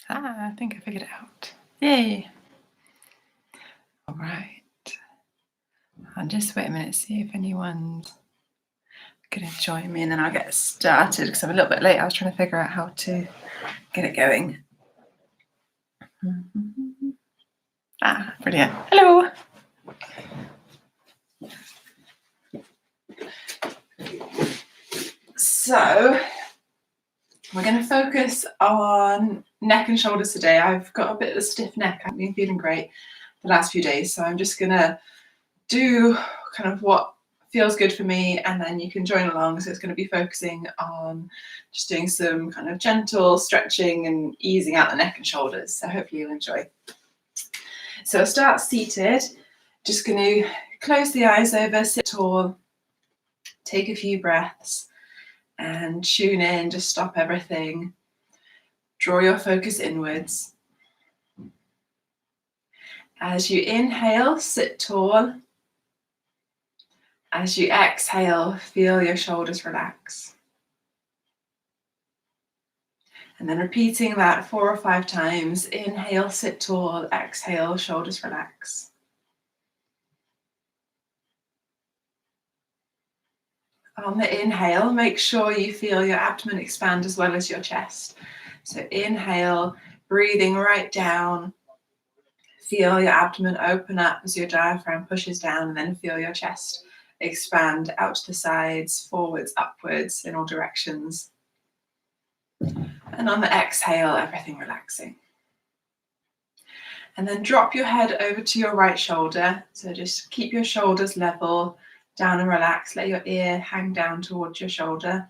I think I figured it out. Yay. All right. I'll just wait a minute, see if anyone's going to join me, and then I'll get started because I'm a little bit late. I was trying to figure out how to get it going. Brilliant. Hello. So we're going to focus on neck and shoulders today. I've got a bit of a stiff neck. I've been feeling great the last few days, so I'm just going to do kind of what feels good for me, and then you can join along. So it's going to be focusing on just doing some kind of gentle stretching and easing out the neck and shoulders. So hopefully you'll enjoy. So start seated. Just going to close the eyes over, sit tall, take a few breaths and tune in. Just stop everything. Draw your focus inwards. As you inhale, sit tall. As you exhale, feel your shoulders relax. And then repeating that 4 or 5 times. Inhale, sit tall. Exhale, shoulders relax. On the inhale, make sure you feel your abdomen expand as well as your chest. So inhale, breathing right down. Feel your abdomen open up as your diaphragm pushes down, and then feel your chest expand out to the sides, forwards, upwards, in all directions. And on the exhale, everything relaxing. And then drop your head over to your right shoulder. So just keep your shoulders level, down and relax. Let your ear hang down towards your shoulder.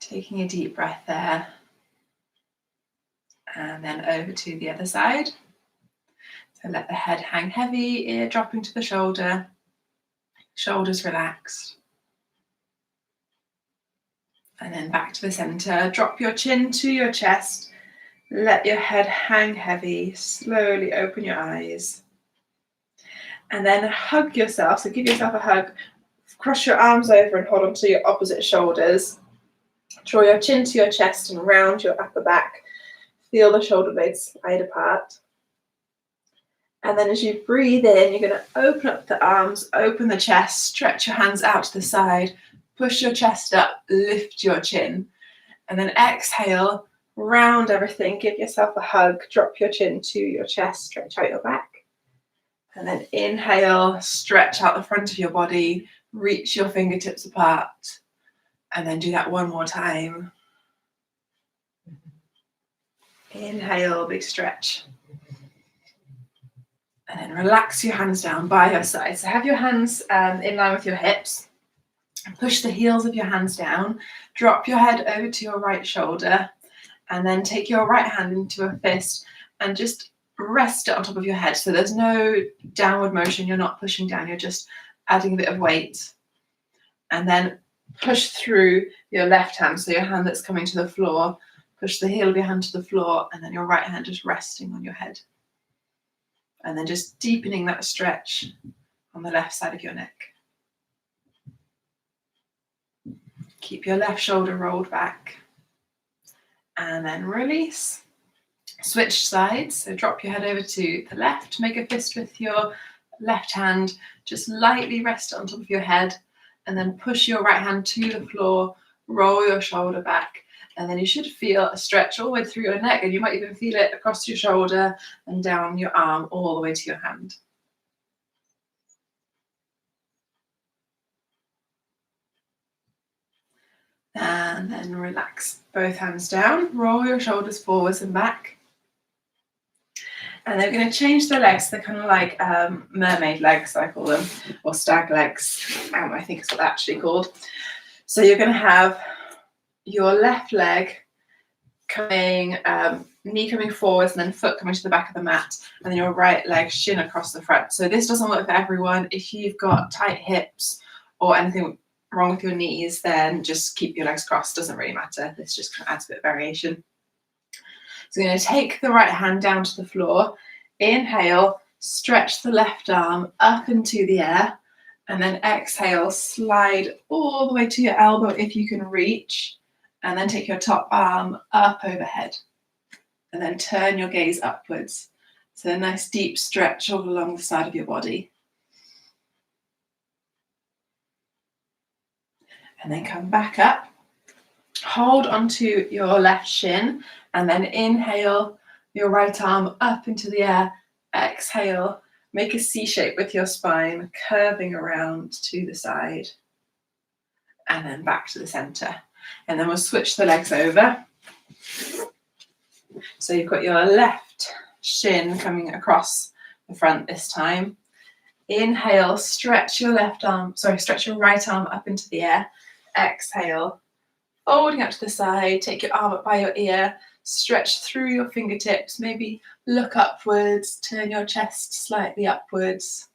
Taking a deep breath there. And then over to the other side. So let the head hang heavy, ear dropping to the shoulder, shoulders relaxed. And then back to the center. Drop your chin to your chest. Let your head hang heavy. Slowly open your eyes. And then hug yourself. So give yourself a hug. Cross your arms over and hold onto your opposite shoulders. Draw your chin to your chest and round your upper back. Feel the shoulder blades slide apart. And then as you breathe in, you're going to open up the arms, open the chest, stretch your hands out to the side, push your chest up, lift your chin. And then exhale, round everything, give yourself a hug, drop your chin to your chest, stretch out your back. And then inhale, stretch out the front of your body, reach your fingertips apart. And then do that one more time. Inhale, big stretch. And then relax your hands down by your side. So have your hands in line with your hips. Push the heels of your hands down. Drop your head over to your right shoulder. And then take your right hand into a fist and just rest it on top of your head. So there's no downward motion. You're not pushing down. You're just adding a bit of weight. And then push through your left hand. So your hand that's coming to the floor. Push the heel of your hand to the floor. And then your right hand just resting on your head. And then just deepening that stretch on the left side of your neck. Keep your left shoulder rolled back. And then release. Switch sides. So drop your head over to the left. Make a fist with your left hand. Just lightly rest it on top of your head. And then push your right hand to the floor. Roll your shoulder back. And then you should feel a stretch all the way through your neck, and you might even feel it across your shoulder and down your arm all the way to your hand. And then relax both hands down, roll your shoulders forwards and back. And then we're going to change the legs. They're kind of like mermaid legs, I call them, or stag legs, I think it's what they're actually called. So you're going to have your left leg coming, knee coming forwards, and then foot coming to the back of the mat, and then your right leg shin across the front. So this doesn't work for everyone. If you've got tight hips or anything wrong with your knees, then just keep your legs crossed. Doesn't really matter. This just kind of adds a bit of variation. So you're going to take the right hand down to the floor. Inhale, stretch the left arm up into the air, and then exhale, slide all the way to your elbow if you can reach. And then take your top arm up overhead. And then turn your gaze upwards. So a nice deep stretch all along the side of your body. And then come back up. Hold onto your left shin and then inhale your right arm up into the air. Exhale, make a C shape with your spine, curving around to the side. And then back to the center. And then we'll switch the legs over. So you've got your left shin coming across the front this time. Inhale, stretch your stretch your right arm up into the air. Exhale, folding up to the side, take your arm up by your ear, stretch through your fingertips, maybe look upwards, turn your chest slightly upwards.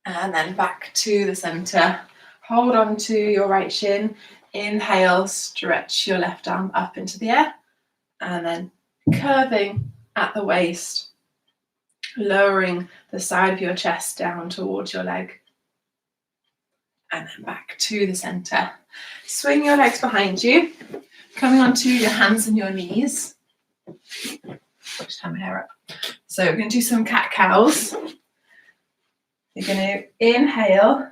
And then back to the center. Hold on to your right shin. Inhale, stretch your left arm up into the air. And then curving at the waist, lowering the side of your chest down towards your leg. And then back to the center. Swing your legs behind you, coming onto your hands and your knees. Just have my hair up. So we're going to do some cat-cows. You're going to inhale,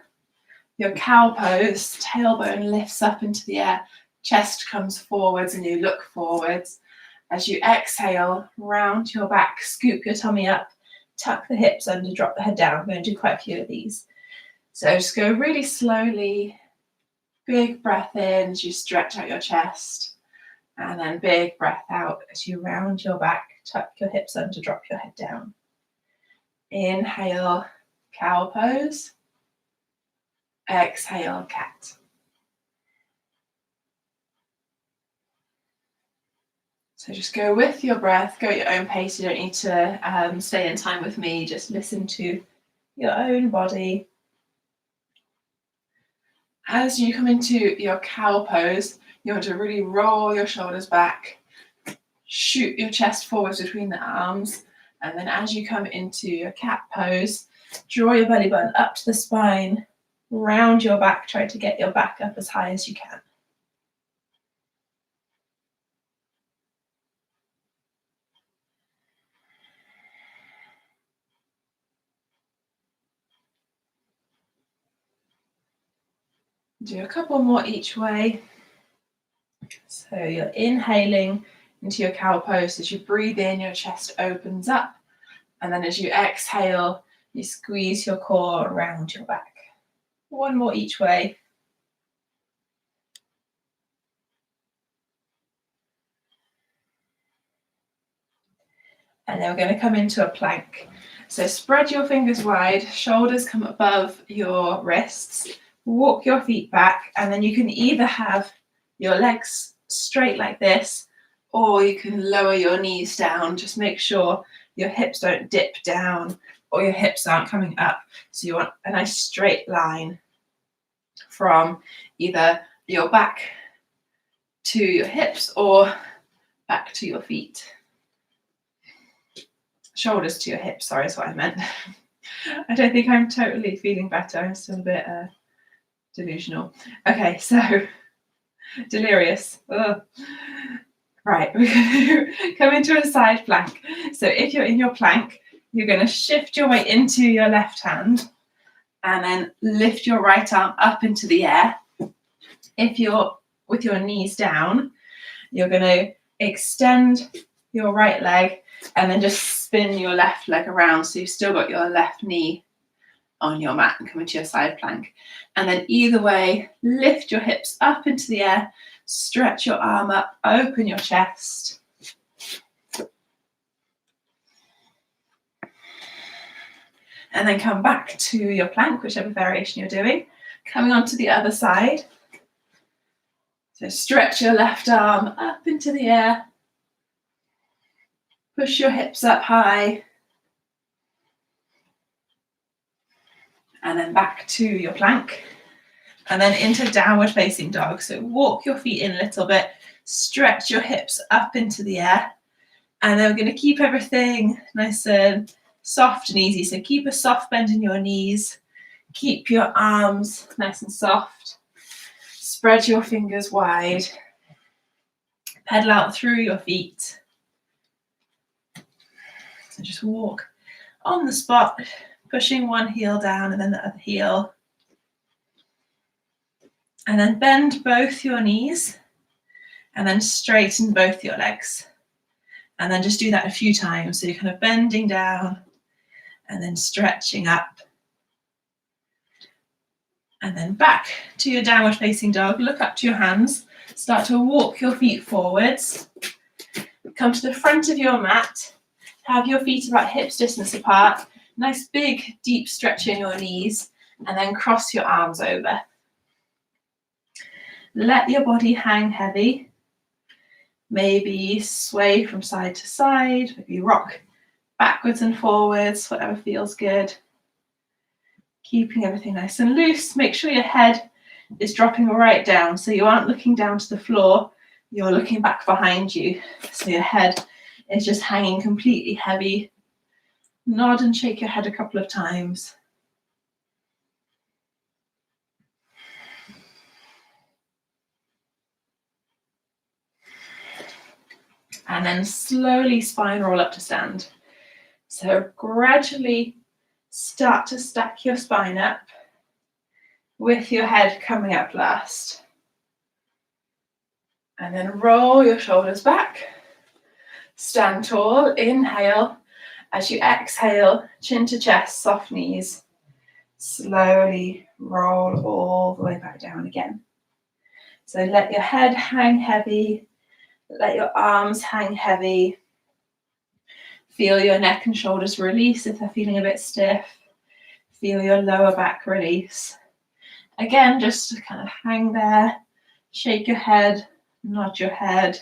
your cow pose, tailbone lifts up into the air, chest comes forwards and you look forwards. As you exhale, round your back, scoop your tummy up, tuck the hips under, drop the head down. I'm going to do quite a few of these. So just go really slowly, big breath in as you stretch out your chest, and then big breath out as you round your back, tuck your hips under, drop your head down. Inhale, cow pose. Exhale, cat. So just go with your breath, go at your own pace. You don't need to stay in time with me, just listen to your own body. As you come into your cow pose, you want to really roll your shoulders back, shoot your chest forwards between the arms, and then as you come into your cat pose, draw your belly button up to the spine, round your back, try to get your back up as high as you can. Do a couple more each way. So you're inhaling into your cow pose. As you breathe in, your chest opens up. And then as you exhale, you squeeze your core around your back. One more each way. And then we're going to come into a plank. So spread your fingers wide, shoulders come above your wrists. Walk your feet back, and then you can either have your legs straight like this, or you can lower your knees down. Just make sure your hips don't dip down or your hips aren't coming up. So you want a nice straight line from either your back to your hips or back to your feet. Shoulders to your hips, sorry, is what I meant. I don't think I'm totally feeling better. I'm still a bit delusional. Okay, so delirious. Ugh. Right, we're going to come into a side plank. So if you're in your plank, you're going to shift your weight into your left hand and then lift your right arm up into the air. If you're with your knees down, you're going to extend your right leg and then just spin your left leg around. So you've still got your left knee on your mat and come into your side plank. And then either way, lift your hips up into the air, stretch your arm up, open your chest. And then come back to your plank, whichever variation you're doing. Coming onto the other side. So stretch your left arm up into the air. Push your hips up high. And then back to your plank. And then into downward facing dog. So walk your feet in a little bit, stretch your hips up into the air. And then we're going to keep everything nice and soft and easy. So keep a soft bend in your knees. Keep your arms nice and soft. Spread your fingers wide. Pedal out through your feet. So just walk on the spot, pushing one heel down and then the other heel. And then bend both your knees and then straighten both your legs. And then just do that a few times. So you're kind of bending down and then stretching up. And then back to your downward facing dog. Look up to your hands. Start to walk your feet forwards. Come to the front of your mat. Have your feet about hips distance apart. Nice big deep stretch in your knees. And then cross your arms over. Let your body hang heavy. Maybe sway from side to side. Maybe rock backwards and forwards, whatever feels good. Keeping everything nice and loose. Make sure your head is dropping right down. So you aren't looking down to the floor. You're looking back behind you. So your head is just hanging completely heavy. Nod and shake your head a couple of times. And then slowly spine roll up to stand. So gradually start to stack your spine up with your head coming up last. And then roll your shoulders back. Stand tall, inhale. As you exhale, chin to chest, soft knees. Slowly roll all the way back down again. So let your head hang heavy. Let your arms hang heavy. Feel your neck and shoulders release if they're feeling a bit stiff. Feel your lower back release. Again, just to kind of hang there. Shake your head, nod your head.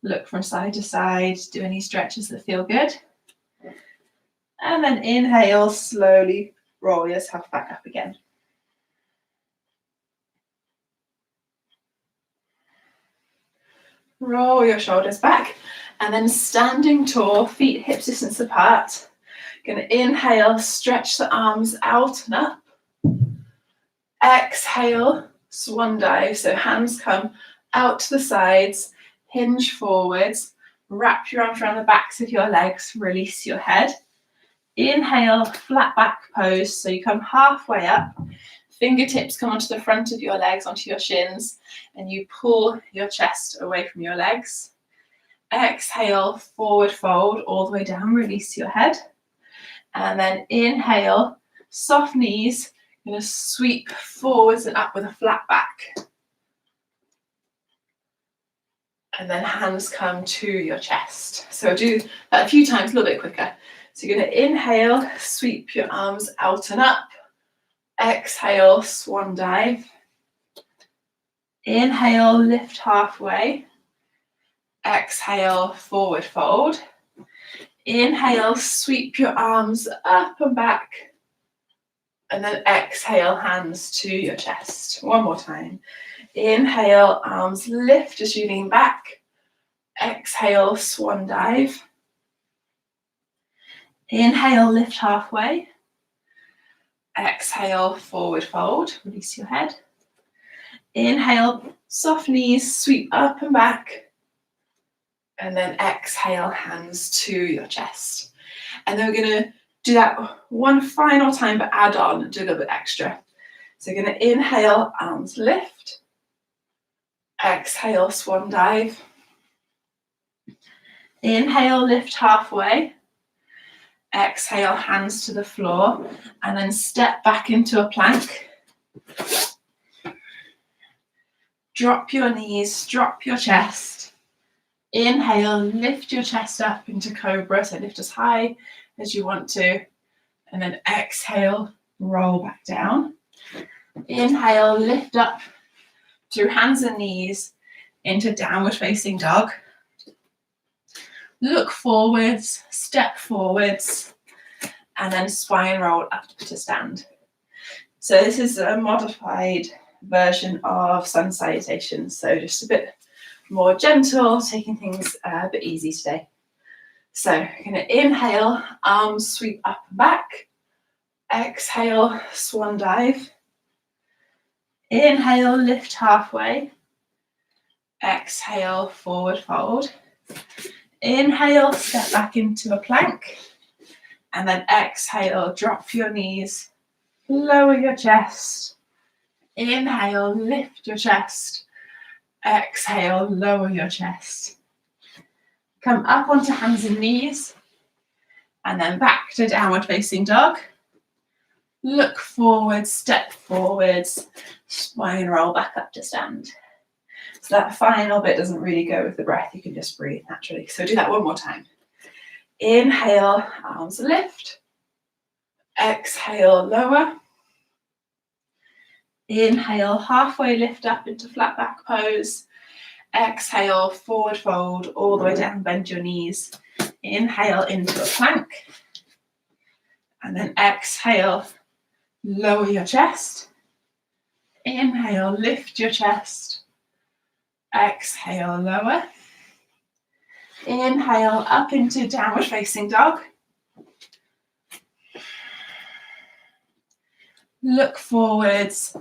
Look from side to side. Do any stretches that feel good. And then inhale, slowly roll yourself back up again. Roll your shoulders back and then standing tall, feet hips distance apart. Going to inhale, stretch the arms out and up. Exhale, swan dive. So hands come out to the sides, hinge forwards, wrap your arms around the backs of your legs, release your head. Inhale, flat back pose. So you come halfway up. Fingertips come onto the front of your legs, onto your shins, and you pull your chest away from your legs. Exhale, forward fold all the way down, release your head. And then inhale, soft knees, you're going to sweep forwards and up with a flat back. And then hands come to your chest. So do that a few times, a little bit quicker. So you're going to inhale, sweep your arms out and up. Exhale, swan dive. Inhale, lift halfway. Exhale, forward fold. Inhale, sweep your arms up and back. And then exhale, hands to your chest. One more time. Inhale, arms lift as you lean back. Exhale, swan dive. Inhale, lift halfway. Exhale, forward fold, release your head. Inhale, soft knees, sweep up and back. And then exhale, hands to your chest. And then we're going to do that one final time, but add on, do a little bit extra. So you're going to inhale, arms lift. Exhale, swan dive. Inhale, lift halfway. Exhale, hands to the floor, and then step back into a plank. Drop your knees, drop your chest. Inhale, lift your chest up into cobra, so lift as high as you want to. And then exhale, roll back down. Inhale, lift up through hands and knees into downward facing dog. Look forwards, step forwards, and then spine roll up to stand. So this is a modified version of sun salutation. So just a bit more gentle, taking things a bit easy today. So you're going to inhale, arms sweep up and back. Exhale, swan dive. Inhale, lift halfway. Exhale, forward fold. Inhale, step back into a plank. And then exhale, drop your knees, lower your chest. Inhale, lift your chest. Exhale, lower your chest. Come up onto hands and knees. And then back to downward facing dog. Look forward, step forwards, spine roll back up to stand. So that final bit doesn't really go with the breath. You can just breathe naturally. So do that one more time. Inhale, arms lift. Exhale, lower. Inhale, halfway lift up into flat back pose. Exhale, forward fold, all the way down, bend your knees. Inhale into a plank. And then exhale, lower your chest. Inhale, lift your chest. Exhale, lower. Inhale, up into downward facing dog. Look forwards,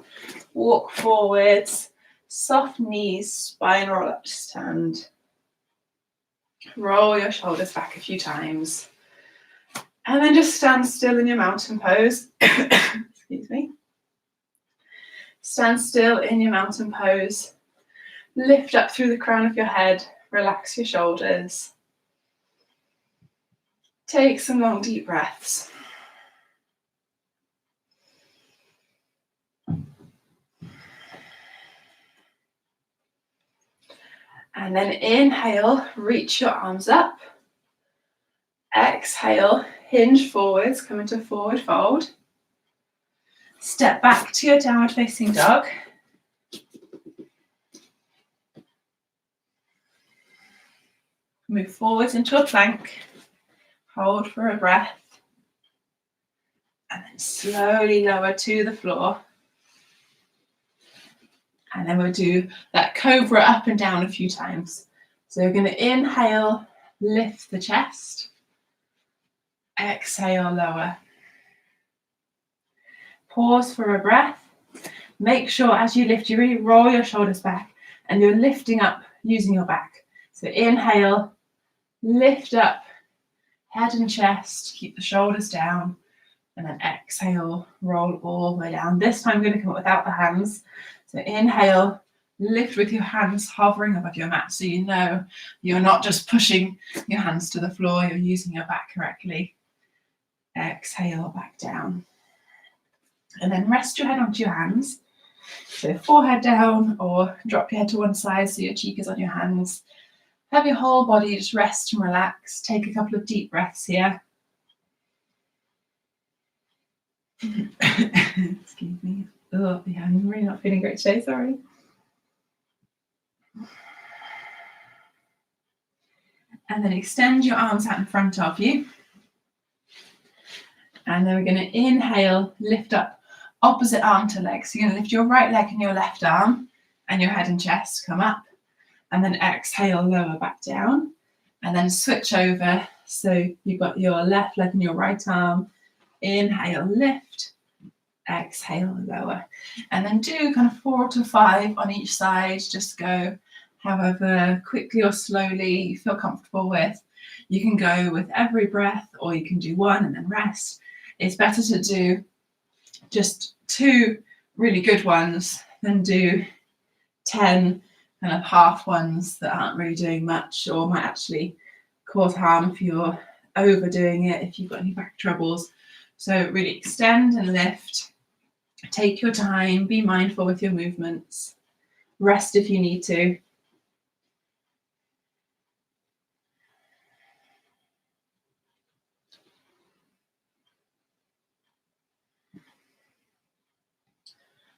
walk forwards, soft knees, spine roll up to stand. Roll your shoulders back a few times. And then just stand still in your mountain pose. Excuse me. Stand still in your mountain pose. Lift up through the crown of your head. Relax your shoulders. Take some long, deep breaths. And then inhale, reach your arms up. Exhale, hinge forwards, come into forward fold. Step back to your downward facing dog. Move forwards into a plank. Hold for a breath. And then slowly lower to the floor. And then we'll do that cobra up and down a few times. So we're going to inhale, lift the chest. Exhale, lower. Pause for a breath. Make sure as you lift, you really roll your shoulders back and you're lifting up using your back. So inhale, lift up, head and chest, keep the shoulders down, and then exhale, roll all the way down. This time I'm going to come up without the hands. So inhale, lift with your hands hovering above your mat so you know you're not just pushing your hands to the floor, you're using your back correctly. Exhale, back down. And then rest your head onto your hands. So forehead down or drop your head to one side so your cheek is on your hands. Have your whole body just rest and relax. Take a couple of deep breaths here. Excuse me. Oh, yeah, I'm really not feeling great today, sorry. And then extend your arms out in front of you. And then we're going to inhale, lift up opposite arm to leg. So you're going to lift your right leg and your left arm and your head and chest come up. And then exhale, lower back down. And then switch over. So you've got your left leg and your right arm. Inhale, lift. Exhale, lower. And then do kind of 4 to 5 on each side. Just go however quickly or slowly you feel comfortable with. You can go with every breath or you can do one and then rest. It's better to do just 2 really good ones than do 10 kind of half ones that aren't really doing much or might actually cause harm if you're overdoing it, if you've got any back troubles. So really extend and lift. Take your time, be mindful with your movements. Rest if you need to.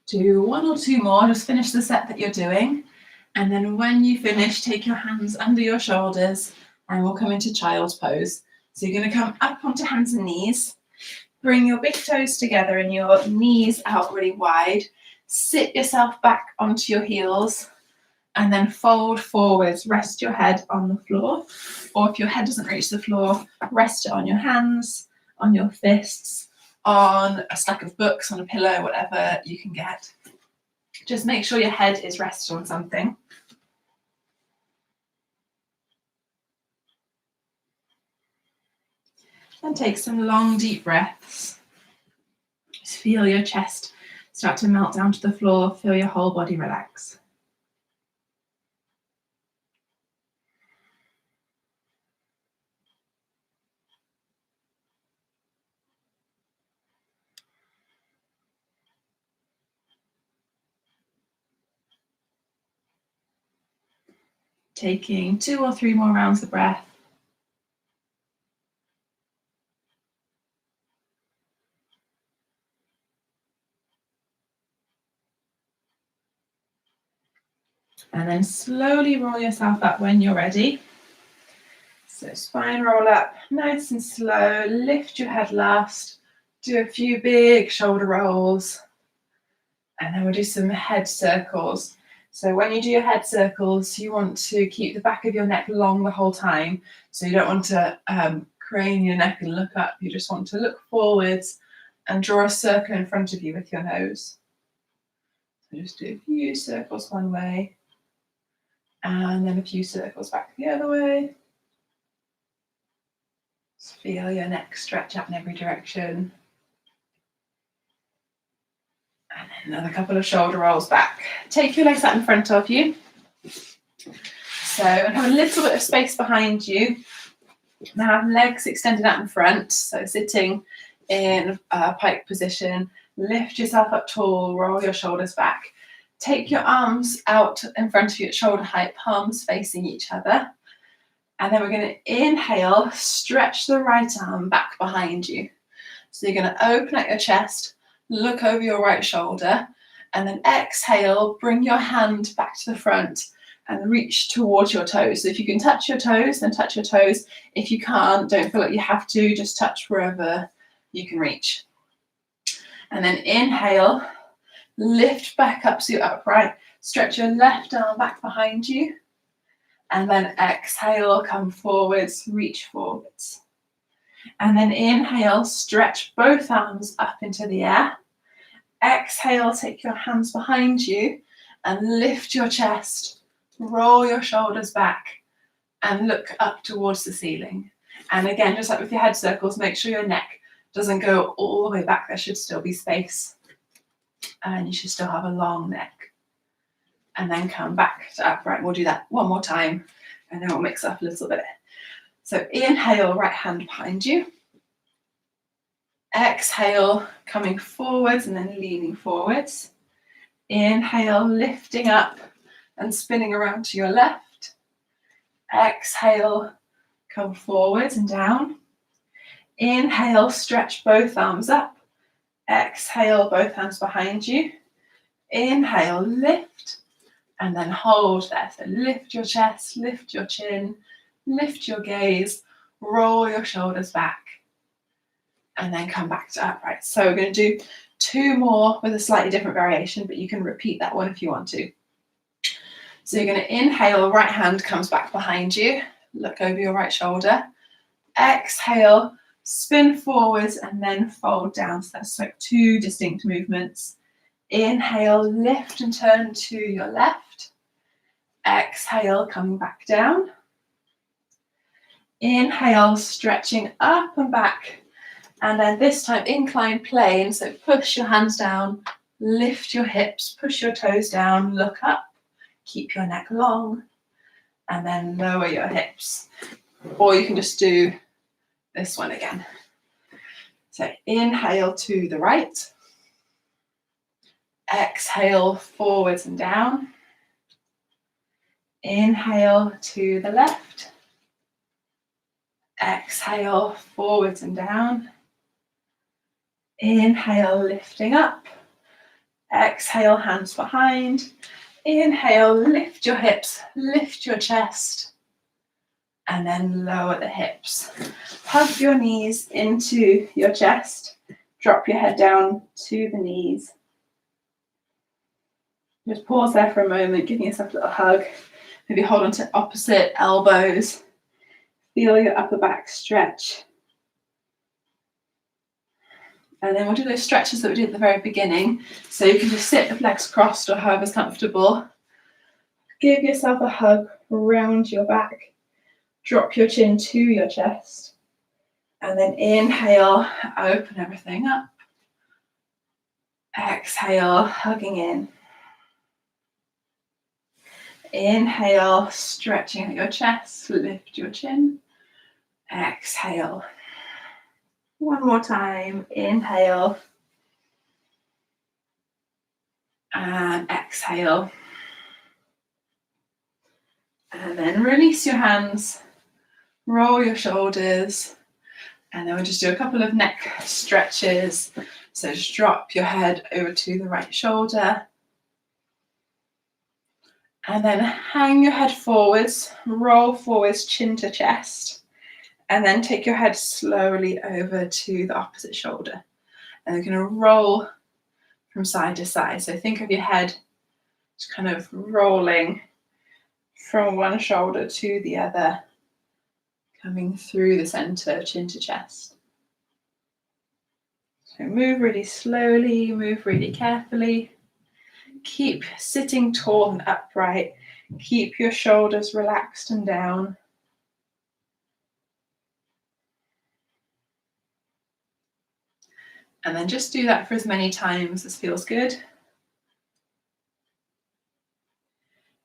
Do 1 or 2 more, just finish the set that you're doing. And then when you finish, take your hands under your shoulders and we'll come into child's pose. So you're going to come up onto hands and knees. Bring your big toes together and your knees out really wide. Sit yourself back onto your heels and then fold forwards. Rest your head on the floor. Or if your head doesn't reach the floor, rest it on your hands, on your fists, on a stack of books, on a pillow, whatever you can get. Just make sure your head is rested on something. And take some long, deep breaths. Just feel your chest start to melt down to the floor. Feel your whole body relax. Taking 2 or 3 more rounds of breath. And then slowly roll yourself up when you're ready. So spine roll up, nice and slow. Lift your head last. Do a few big shoulder rolls. And then we'll do some head circles. So when you do your head circles, you want to keep the back of your neck long the whole time. So you don't want to crane your neck and look up. You just want to look forwards and draw a circle in front of you with your nose. So just do a few circles one way and then a few circles back the other way. Just feel your neck stretch out in every direction. And then another couple of shoulder rolls back. Take your legs out in front of you. So, and have a little bit of space behind you. Now have legs extended out in front. So sitting in a pike position. Lift yourself up tall, roll your shoulders back. Take your arms out in front of you at shoulder height, palms facing each other. And then we're going to inhale, stretch the right arm back behind you. So you're going to open up your chest, look over your right shoulder, and then exhale, bring your hand back to the front and reach towards your toes. So if you can touch your toes, then touch your toes. If you can't, don't feel like you have to, just touch wherever you can reach. And then inhale, lift back up so you're upright. Stretch your left arm back behind you. And then exhale, come forwards, reach forwards. And then inhale, stretch both arms up into the air. Exhale, take your hands behind you and lift your chest, roll your shoulders back and look up towards the ceiling. And again, just like with your head circles, make sure your neck doesn't go all the way back. There should still be space. And you should still have a long neck. And then come back to upright. We'll do that one more time and then we'll mix up a little bit. So inhale, right hand behind you. Exhale, coming forwards and then leaning forwards. Inhale, lifting up and spinning around to your left. Exhale, come forwards and down. Inhale, stretch both arms up. Exhale, both hands behind you. Inhale, lift, and then hold there. So lift your chest, lift your chin, lift your gaze, roll your shoulders back, and then come back to upright. So we're going to do 2 more with a slightly different variation, but you can repeat that one if you want to. So you're going to inhale, right hand comes back behind you, look over your right shoulder. Exhale, spin forwards and then fold down. So that's like 2 distinct movements. Inhale, lift and turn to your left. Exhale, coming back down. Inhale, stretching up and back. And then this time, incline plane. So push your hands down, lift your hips, push your toes down, look up, keep your neck long, and then lower your hips. Or you can just do this one again. So inhale to the right. Exhale, forwards and down. Inhale to the left. Exhale, forwards and down. Inhale, lifting up. Exhale, hands behind. Inhale, lift your hips, lift your chest, and then lower the hips. Hug your knees into your chest. Drop your head down to the knees. Just pause there for a moment, giving yourself a little hug. Maybe hold on to opposite elbows. Feel your upper back stretch. And then we'll do those stretches that we did at the very beginning. So you can just sit with legs crossed or however's comfortable. Give yourself a hug around your back. Drop your chin to your chest. And then inhale, open everything up. Exhale, hugging in. Inhale, stretching out your chest, lift your chin. Exhale. One more time, inhale. And exhale. And then release your hands, roll your shoulders, and then we'll just do a couple of neck stretches. So just drop your head over to the right shoulder. And then hang your head forwards, roll forwards, chin to chest. And then take your head slowly over to the opposite shoulder. And you're going to roll from side to side. So think of your head just kind of rolling from one shoulder to the other, coming through the center, chin to chest. So move really slowly, move really carefully. Keep sitting tall and upright. Keep your shoulders relaxed and down. And then just do that for as many times as feels good.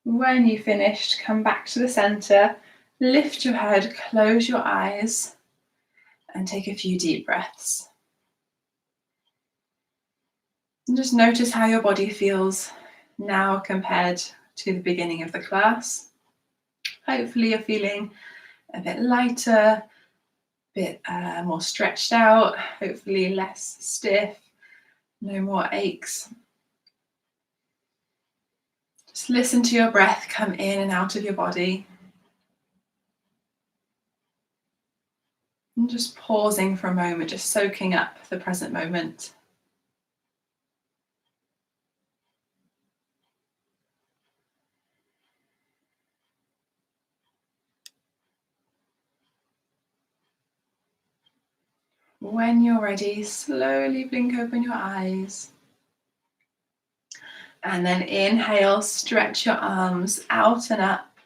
When you've finished, come back to the center, lift your head, close your eyes, and take a few deep breaths. And just notice how your body feels now compared to the beginning of the class. Hopefully you're feeling a bit lighter, a bit more stretched out, hopefully less stiff, no more aches. Just listen to your breath come in and out of your body. And just pausing for a moment, just soaking up the present moment. When you're ready, slowly blink open your eyes. And then inhale, stretch your arms out and up.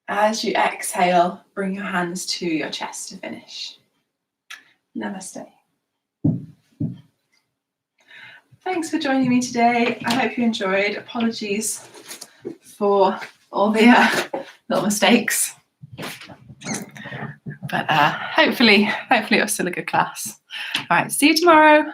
As you exhale, bring your hands to your chest to finish. Namaste. Thanks for joining me today. I hope you enjoyed. Apologies for all the little mistakes. But hopefully it was still a good class. All right, see you tomorrow.